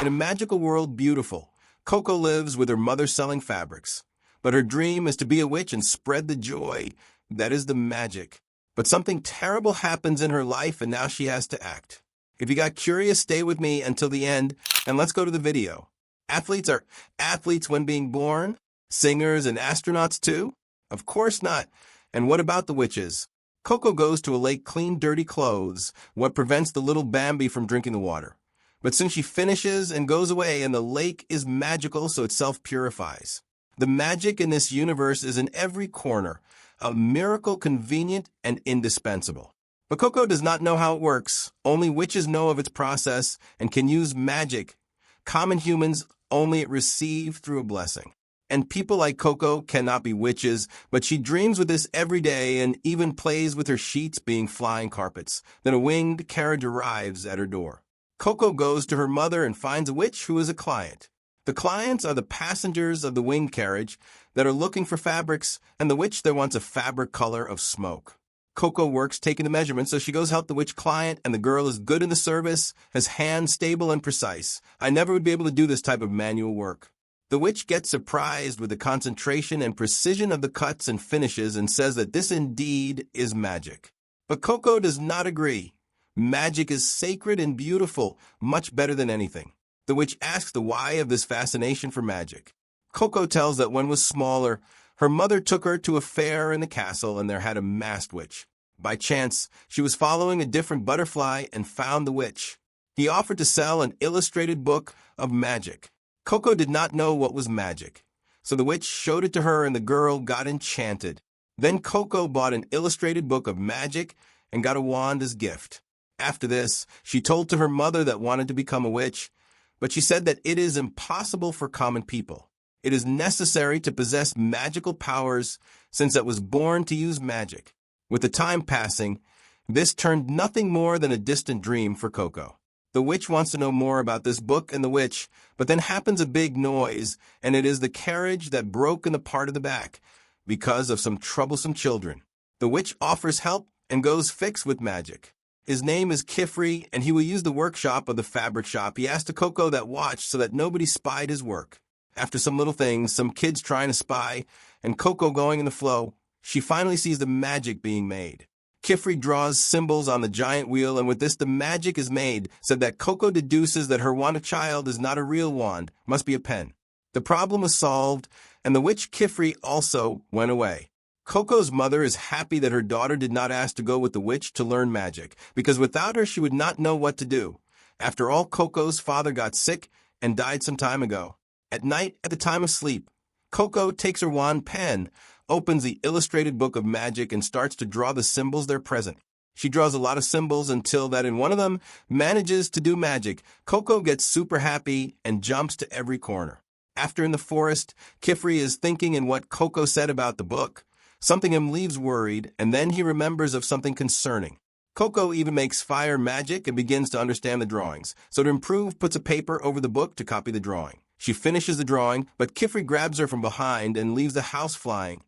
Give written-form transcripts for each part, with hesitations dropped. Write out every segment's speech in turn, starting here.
In a magical world beautiful, Coco lives with her mother selling fabrics. But her dream is to be a witch and spread the joy. That is the magic. But something terrible happens in her life and now she has to act. If you got curious, stay with me until the end and let's go to the video. Athletes are athletes when being born? Singers and astronauts too? Of course not. And what about the witches? Coco goes to a lake clean dirty clothes, what prevents the little Bambi from drinking the water. But soon she finishes and goes away and the lake is magical so it self-purifies. The magic in this universe is in every corner, a miracle convenient and indispensable. But Coco does not know how it works. Only witches know of its process and can use magic. Common humans only receive through a blessing. And people like Coco cannot be witches, but she dreams with this every day and even plays with her sheets being flying carpets. Then a winged carriage arrives at her door. Coco goes to her mother and finds a witch who is a client. The clients are the passengers of the winged carriage that are looking for fabrics, and the witch that wants a fabric color of smoke. Coco works taking the measurements, so she goes help the witch client, and the girl is good in the service, has hands stable and precise. I never would be able to do this type of manual work. The witch gets surprised with the concentration and precision of the cuts and finishes and says that this indeed is magic. But Coco does not agree. Magic is sacred and beautiful, much better than anything. The witch asks the why of this fascination for magic. Coco tells that when was smaller, her mother took her to a fair in the castle and there had a masked witch. By chance, she was following a different butterfly and found the witch. He offered to sell an illustrated book of magic. Coco did not know what was magic, so the witch showed it to her and the girl got enchanted. Then Coco bought an illustrated book of magic and got a wand as gift. After this, she told to her mother that wanted to become a witch, but she said that it is impossible for common people. It is necessary to possess magical powers since it was born to use magic. With the time passing, this turned nothing more than a distant dream for Coco. The witch wants to know more about this book and the witch, but then happens a big noise, and it is the carriage that broke in the part of the back because of some troublesome children. The witch offers help and goes fix with magic. His name is Kifri, and he will use the workshop of the fabric shop. He asked Coco that watch so that nobody spied his work. After some little things, some kids trying to spy, and Coco going in the flow, she finally sees the magic being made. Kifri draws symbols on the giant wheel, and with this the magic is made, so that Coco deduces that her wand of child is not a real wand, must be a pen. The problem was solved, and the witch Kifri also went away. Coco's mother is happy that her daughter did not ask to go with the witch to learn magic, because without her she would not know what to do. After all, Coco's father got sick and died some time ago. At night, at the time of sleep, Coco takes her wand pen, opens the illustrated book of magic and starts to draw the symbols there present. She draws a lot of symbols until that in one of them manages to do magic. Coco gets super happy and jumps to every corner. After in the forest, Kifri is thinking in what Coco said about the book. Something him leaves worried, and then he remembers of something concerning. Coco even makes fire magic and begins to understand the drawings. So to improve, puts a paper over the book to copy the drawing. She finishes the drawing, but Kifri grabs her from behind and leaves the house flying.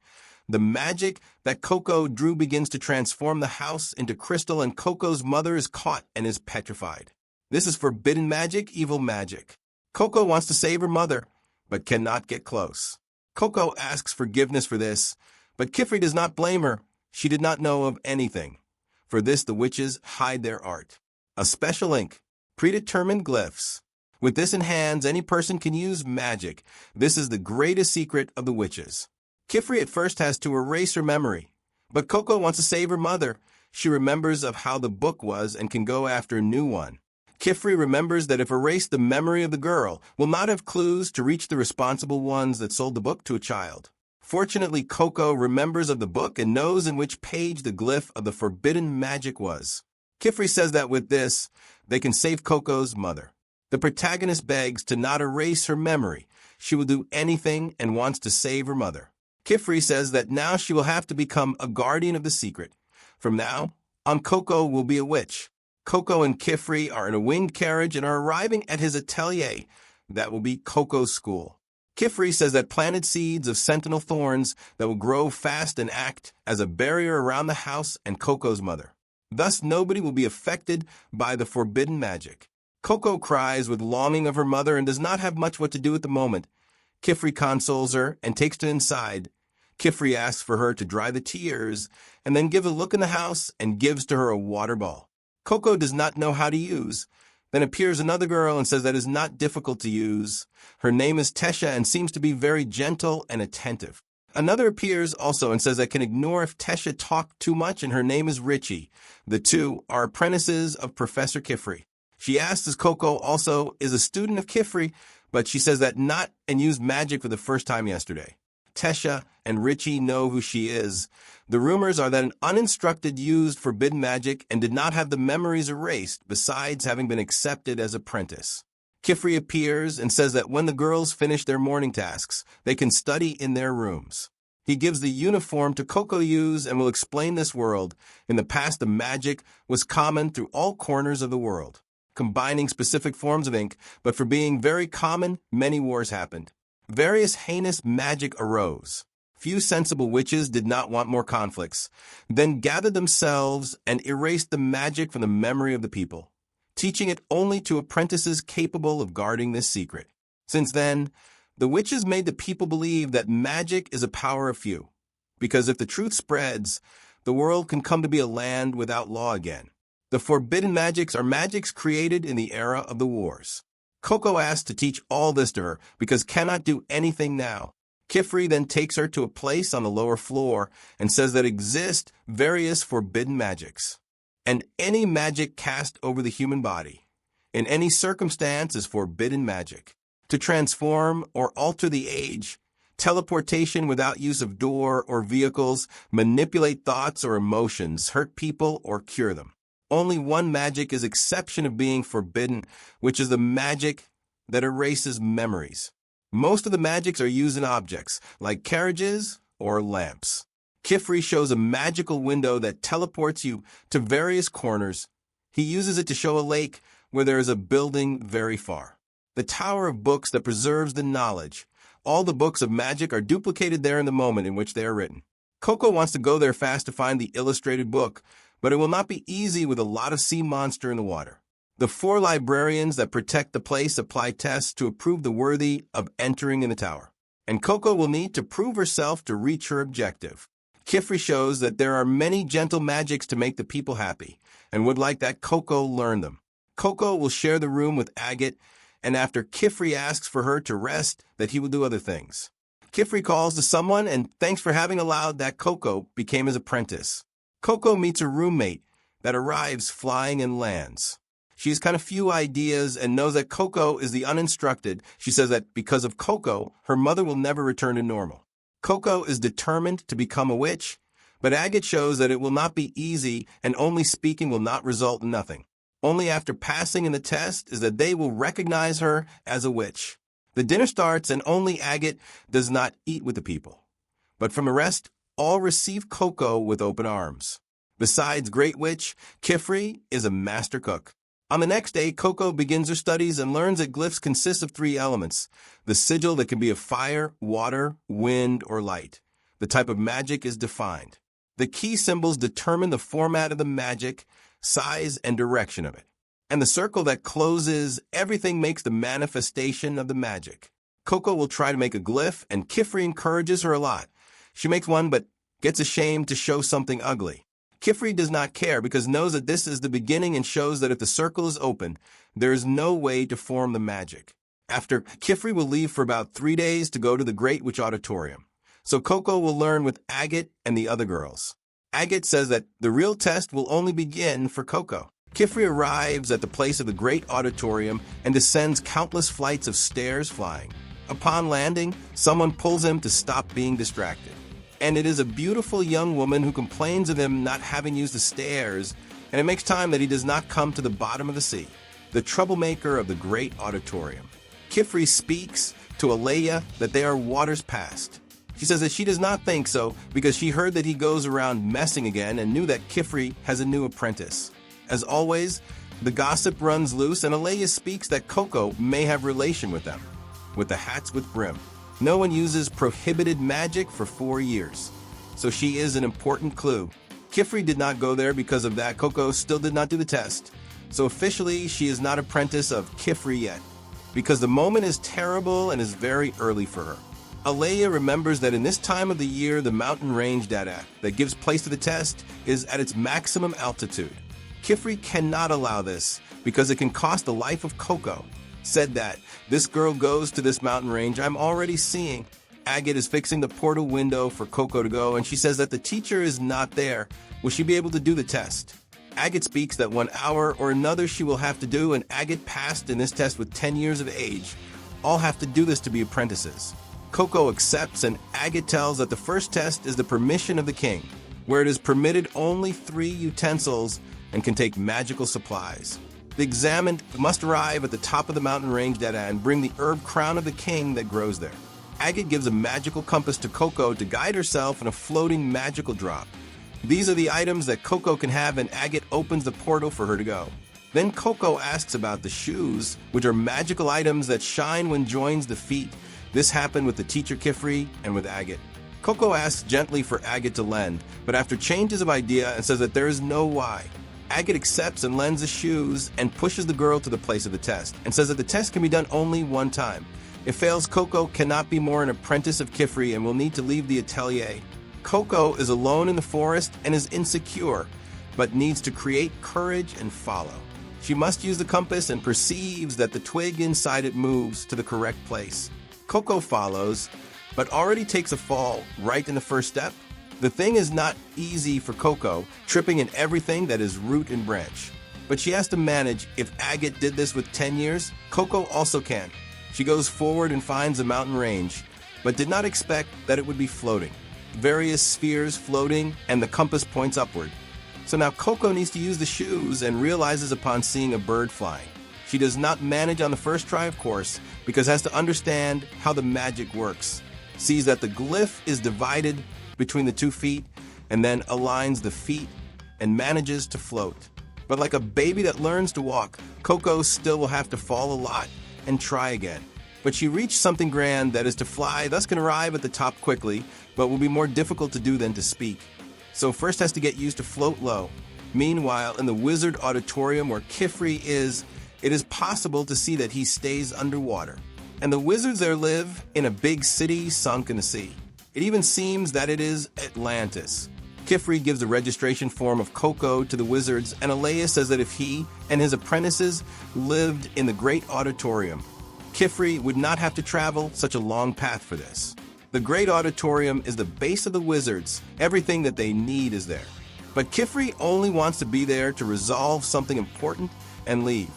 The magic that Coco drew begins to transform the house into crystal, and Coco's mother is caught and is petrified. This is forbidden magic, evil magic. Coco wants to save her mother, but cannot get close. Coco asks forgiveness for this, but Kifri does not blame her. She did not know of anything. For this, the witches hide their art. A special ink, predetermined glyphs. With this in hands, any person can use magic. This is the greatest secret of the witches. Kifri at first has to erase her memory, but Coco wants to save her mother. She remembers of how the book was and can go after a new one. Kifri remembers that if erased, the memory of the girl will not have clues to reach the responsible ones that sold the book to a child. Fortunately, Coco remembers of the book and knows in which page the glyph of the forbidden magic was. Kifri says that with this, they can save Coco's mother. The protagonist begs to not erase her memory. She will do anything and wants to save her mother. Kifri says that now she will have to become a guardian of the secret. From now on, Coco will be a witch. Coco and Kifri are in a winged carriage and are arriving at his atelier. That will be Coco's school. Kifri says that planted seeds of sentinel thorns that will grow fast and act as a barrier around the house and Coco's mother. Thus, nobody will be affected by the forbidden magic. Coco cries with longing of her mother and does not have much what to do at the moment. Kifri consoles her and takes her inside. Kifri asks for her to dry the tears and then gives a look in the house and gives to her a water ball. Coco does not know how to use. Then appears another girl and says that is not difficult to use. Her name is Tesha and seems to be very gentle and attentive. Another appears also and says that can ignore if Tesha talked too much, and her name is Richie. The two are apprentices of Professor Kifri. She asks if Coco also is a student of Kifri, but she says that not and used magic for the first time yesterday. Tesha and Richie know who she is. The rumors are that an uninstructed used forbidden magic and did not have the memories erased, besides having been accepted as apprentice. Kifri appears and says that when the girls finish their morning tasks, they can study in their rooms. He gives the uniform to Coco to use and will explain this world. In the past, the magic was common through all corners of the world, combining specific forms of ink, but for being very common, many wars happened. Various heinous magic arose. Few sensible witches did not want more conflicts, then gathered themselves and erased the magic from the memory of the people, teaching it only to apprentices capable of guarding this secret. Since then, the witches made the people believe that magic is a power of few, because if the truth spreads, the world can come to be a land without law again. The forbidden magics are magics created in the era of the wars. Coco asks to teach all this to her because cannot do anything now. Kifri then takes her to a place on the lower floor and says that exist various forbidden magics, and any magic cast over the human body, in any circumstance, is forbidden magic. To transform or alter the age, teleportation without use of door or vehicles, manipulate thoughts or emotions, hurt people or cure them. Only one magic is exception of being forbidden, which is the magic that erases memories. Most of the magics are used in objects, like carriages or lamps. Kifri shows a magical window that teleports you to various corners. He uses it to show a lake where there is a building very far. The tower of books that preserves the knowledge. All the books of magic are duplicated there in the moment in which they are written. Coco wants to go there fast to find the illustrated book, but it will not be easy with a lot of sea monster in the water. The 4 librarians that protect the place apply tests to approve the worthy of entering in the tower, and Coco will need to prove herself to reach her objective. Kifri shows that there are many gentle magics to make the people happy, and would like that Coco learn them. Coco will share the room with Agate, and after Kifri asks for her to rest, that he will do other things. Kifri calls to someone and thanks for having allowed that Coco became his apprentice. Coco meets a roommate that arrives flying and lands. She has kind of few ideas and knows that Coco is the uninstructed. She says that because of Coco, her mother will never return to normal. Coco is determined to become a witch, but Agate shows that it will not be easy and only speaking will not result in nothing. Only after passing in the test is that they will recognize her as a witch. The dinner starts and only Agate does not eat with the people. But from the rest, all receive Coco with open arms. Besides Great Witch, Kifri is a master cook. On the next day, Coco begins her studies and learns that glyphs consist of 3 elements. The sigil that can be of fire, water, wind, or light. The type of magic is defined. The key symbols determine the format of the magic, size, and direction of it. And the circle that closes everything makes the manifestation of the magic. Coco will try to make a glyph, and Kifri encourages her a lot. She makes one, but gets ashamed to show something ugly. Kifri does not care because knows that this is the beginning and shows that if the circle is open, there is no way to form the magic. After, Kifri will leave for about 3 days to go to the Great Witch Auditorium. So Coco will learn with Agate and the other girls. Agate says that the real test will only begin for Coco. Kifri arrives at the place of the Great Auditorium and descends countless flights of stairs flying. Upon landing, someone pulls him to stop being distracted. And it is a beautiful young woman who complains of him not having used the stairs, and it makes time that he does not come to the bottom of the sea, the troublemaker of the Great Auditorium. Kifri speaks to Atelier that they are waters past. She says that she does not think so because she heard that he goes around messing again and knew that Kifri has a new apprentice. As always, the gossip runs loose and Atelier speaks that Coco may have relation with them, with the hats with brim. No one uses prohibited magic for 4 years, so she is an important clue. Kifri did not go there because of that. Coco still did not do the test. So officially, she is not apprentice of Kifri yet, because the moment is terrible and is very early for her. Atelier remembers that in this time of the year, the mountain range data that gives place to the test is at its maximum altitude. Kifri cannot allow this because it can cost the life of Coco. Said that, this girl goes to this mountain range I'm already seeing. Agate is fixing the portal window for Coco to go, and she says that the teacher is not there. Will she be able to do the test? Agate speaks that 1 hour or another she will have to do, and Agate passed in this test with 10 years of age. All have to do this to be apprentices. Coco accepts, and Agate tells that the first test is the permission of the king, where it is permitted only 3 utensils and can take magical supplies. The examined must arrive at the top of the mountain range data and bring the herb crown of the king that grows there. Agate gives a magical compass to Coco to guide herself in a floating magical drop. These are the items that Coco can have, and Agate opens the portal for her to go. Then Coco asks about the shoes, which are magical items that shine when joins the feet. This happened with the teacher Kifri and with Agate. Coco asks gently for Agate to lend, but after changes of idea and says that there is no why. Agate accepts and lends the shoes and pushes the girl to the place of the test and says that the test can be done only 1 time. If fails, Coco cannot be more an apprentice of Kifri and will need to leave the atelier. Coco is alone in the forest and is insecure, but needs to create courage and follow. She must use the compass and perceives that the twig inside it moves to the correct place. Coco follows, but already takes a fall right in the first step. The thing is not easy for Coco, tripping in everything that is root and branch. But she has to manage. If Agate did this with 10 years, Coco also can. She goes forward and finds a mountain range, but did not expect that it would be floating. Various spheres floating, and the compass points upward. So now Coco needs to use the shoes and realizes upon seeing a bird flying. She does not manage on the first try, of course, because has to understand how the magic works. Sees that the glyph is divided between the 2 feet, and then aligns the feet and manages to float. But like a baby that learns to walk, Coco still will have to fall a lot and try again. But she reached something grand, that is to fly, thus can arrive at the top quickly, but will be more difficult to do than to speak. So first has to get used to float low. Meanwhile, in the wizard auditorium where Kifri is, it is possible to see that he stays underwater. And the wizards there live in a big city sunk in the sea. It even seems that it is Atlantis. Kifri gives the registration form of Coco to the wizards, and Atelier says that if he and his apprentices lived in the great auditorium, Kifri would not have to travel such a long path for this. The great auditorium is the base of the wizards. Everything that they need is there. But Kifri only wants to be there to resolve something important and leave.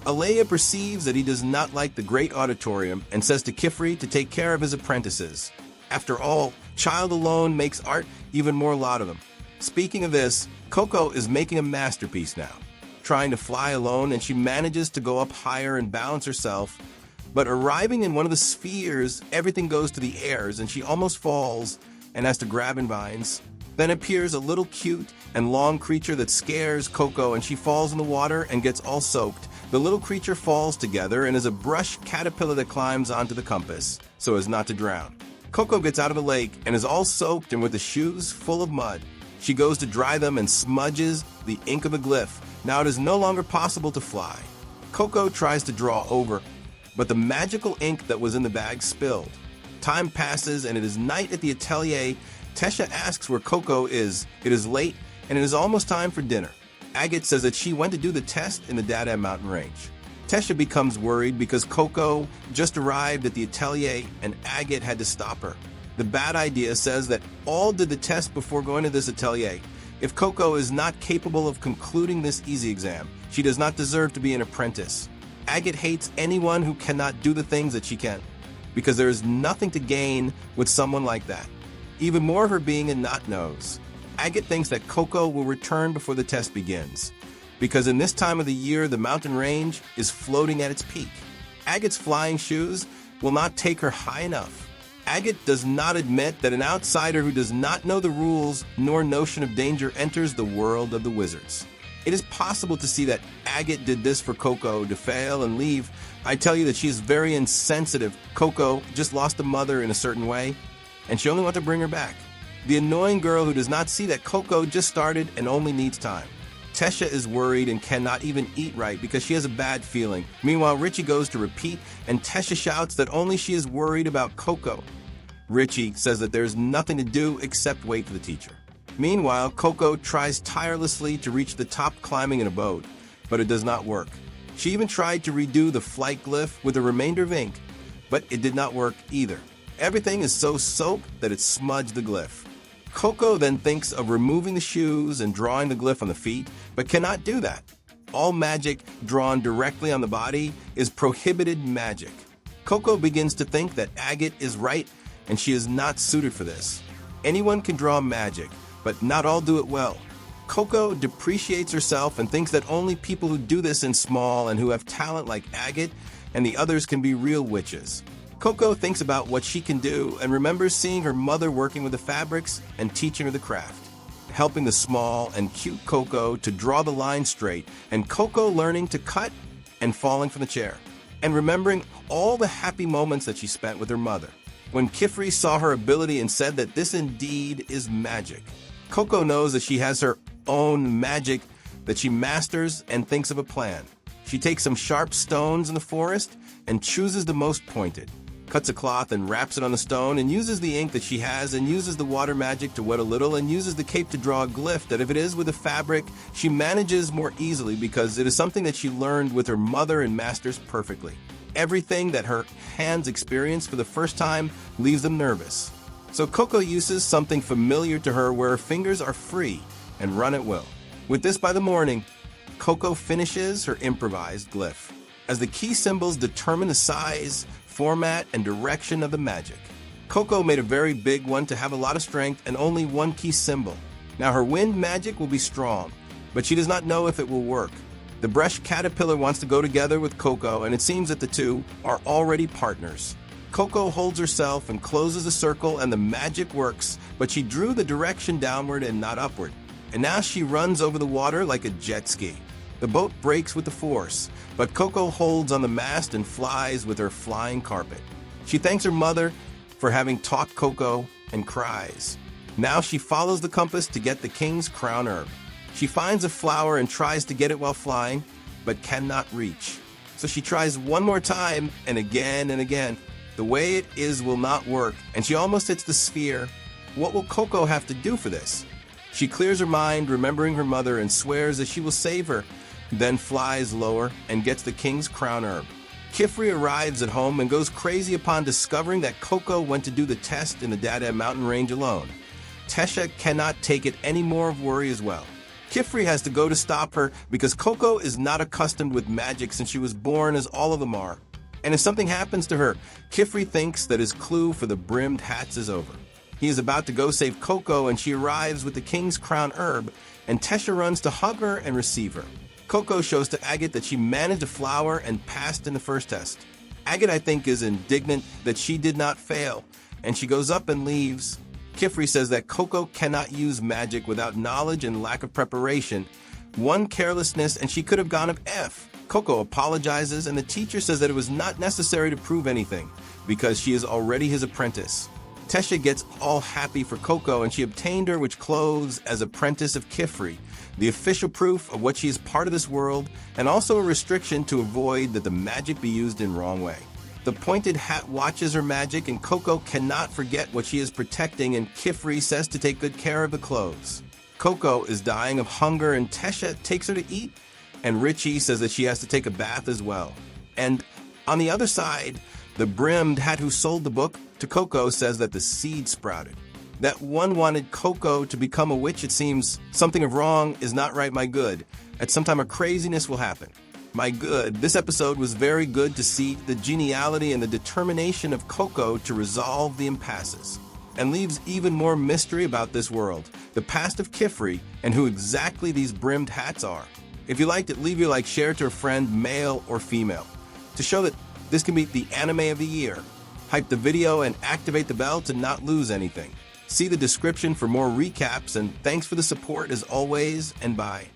Atelier perceives that he does not like the great auditorium and says to Kifri to take care of his apprentices. After all, child alone makes art, even more lot of them. Speaking of this, Coco is making a masterpiece now, trying to fly alone, and she manages to go up higher and balance herself. But arriving in one of the spheres, everything goes to the airs, and she almost falls and has to grab in vines. Then appears a little cute and long creature that scares Coco, and she falls in the water and gets all soaked. The little creature falls together and is a brush caterpillar that climbs onto the compass so as not to drown. Coco gets out of the lake and is all soaked and with the shoes full of mud. She goes to dry them and smudges the ink of the glyph. Now it is no longer possible to fly. Coco tries to draw over, but the magical ink that was in the bag spilled. Time passes and it is night at the atelier. Tesha asks where Coco is. It is late and it is almost time for dinner. Agate says that she went to do the test in the Dada mountain range. Tesha becomes worried because Coco just arrived at the atelier and Agate had to stop her. The bad idea says that all did the test before going to this atelier. If Coco is not capable of concluding this easy exam, she does not deserve to be an apprentice. Agate hates anyone who cannot do the things that she can, because there is nothing to gain with someone like that. Even more, her being a not-nose. Agate thinks that Coco will return before the test begins, because in this time of the year, the mountain range is floating at its peak. Agate's flying shoes will not take her high enough. Agate does not admit that an outsider who does not know the rules nor notion of danger enters the world of the wizards. It is possible to see that Agate did this for Coco to fail and leave. I tell you that she is very insensitive. Coco just lost a mother in a certain way, and she only wants to bring her back. The annoying girl who does not see that Coco just started and only needs time. Tesha is worried and cannot even eat right because she has a bad feeling. Meanwhile, Richie goes to repeat, and Tesha shouts that only she is worried about Coco. Richie says that there's nothing to do except wait for the teacher. Meanwhile, Coco tries tirelessly to reach the top climbing in a boat, but it does not work. She even tried to redo the flight glyph with a remainder of ink, but it did not work either. Everything is so soaked that it smudged the glyph. Coco then thinks of removing the shoes and drawing the glyph on the feet, but cannot do that. All magic drawn directly on the body is prohibited magic. Coco begins to think that agate is right, and she is not suited for this. Anyone can draw magic, but not all do it well. Coco depreciates herself and thinks that only people who do this in small and who have talent like agate and the others can be real witches. Coco thinks about what she can do and remembers seeing her mother working with the fabrics and teaching her the craft, helping the small and cute Coco to draw the line straight, and Coco learning to cut and falling from the chair, and remembering all the happy moments that she spent with her mother. When Kifri saw her ability and said that this indeed is magic, Coco knows that she has her own magic that she masters and thinks of a plan. She takes some sharp stones in the forest and chooses the most pointed, cuts a cloth and wraps it on the stone, and uses the ink that she has and uses the water magic to wet a little and uses the cape to draw a glyph that if it is with a fabric, she manages more easily because it is something that she learned with her mother and masters perfectly. Everything that her hands experience for the first time leaves them nervous. So Coco uses something familiar to her where her fingers are free and run at will. With this by the morning, Coco finishes her improvised glyph, as the key symbols determine the size, format, and direction of the magic. Coco made a very big one to have a lot of strength and only one key symbol. Now her wind magic will be strong, but she does not know if it will work. The brush caterpillar wants to go together with Coco, and it seems that the two are already partners. Coco holds herself and closes the circle and the magic works, but she drew the direction downward and not upward. And now she runs over the water like a jet ski. The boat breaks with the force, but Coco holds on the mast and flies with her flying carpet. She thanks her mother for having taught Coco and cries. Now she follows the compass to get the king's crown herb. She finds a flower and tries to get it while flying, but cannot reach. So she tries one more time and again and again. The way it is will not work, and she almost hits the sphere. What will Coco have to do for this? She clears her mind, remembering her mother, and swears that she will save her, then flies lower and gets the king's crown herb. Kifri arrives at home and goes crazy upon discovering that Coco went to do the test in the Dada mountain range alone. Tesha cannot take it any more of worry as well. Kifri has to go to stop her because Coco is not accustomed with magic since she was born as all of them are. And if something happens to her, Kifri thinks that his clue for the brimmed hats is over. He is about to go save Coco and she arrives with the king's crown herb, and Tesha runs to hug her and receive her. Coco shows to Agate that she managed a flower and passed in the first test. Agate, I think, is indignant that she did not fail, and she goes up and leaves. Kifri says that Coco cannot use magic without knowledge and lack of preparation. One carelessness and she could have gone of F. Coco apologizes and the teacher says that it was not necessary to prove anything because she is already his apprentice. Tesha gets all happy for Coco and she obtained her which clothes as apprentice of Kifri, the official proof of what she is part of this world and also a restriction to avoid that the magic be used in wrong way. The pointed hat watches her magic and Coco cannot forget what she is protecting and Kifri says to take good care of the clothes. Coco is dying of hunger and Tesha takes her to eat and Richie says that she has to take a bath as well. And on the other side, the brimmed hat who sold the book to Coco says that the seed sprouted. That one wanted Coco to become a witch, it seems. Something of wrong is not right, my good. At some time a craziness will happen. My good, this episode was very good to see the geniality and the determination of Coco to resolve the impasses, and leaves even more mystery about this world, the past of Kifri, and who exactly these brimmed hats are. If you liked it, leave your like, share to a friend, male or female, to show that this can be the anime of the year. Hype the video and activate the bell to not lose anything. See the description for more recaps, and thanks for the support as always, and bye.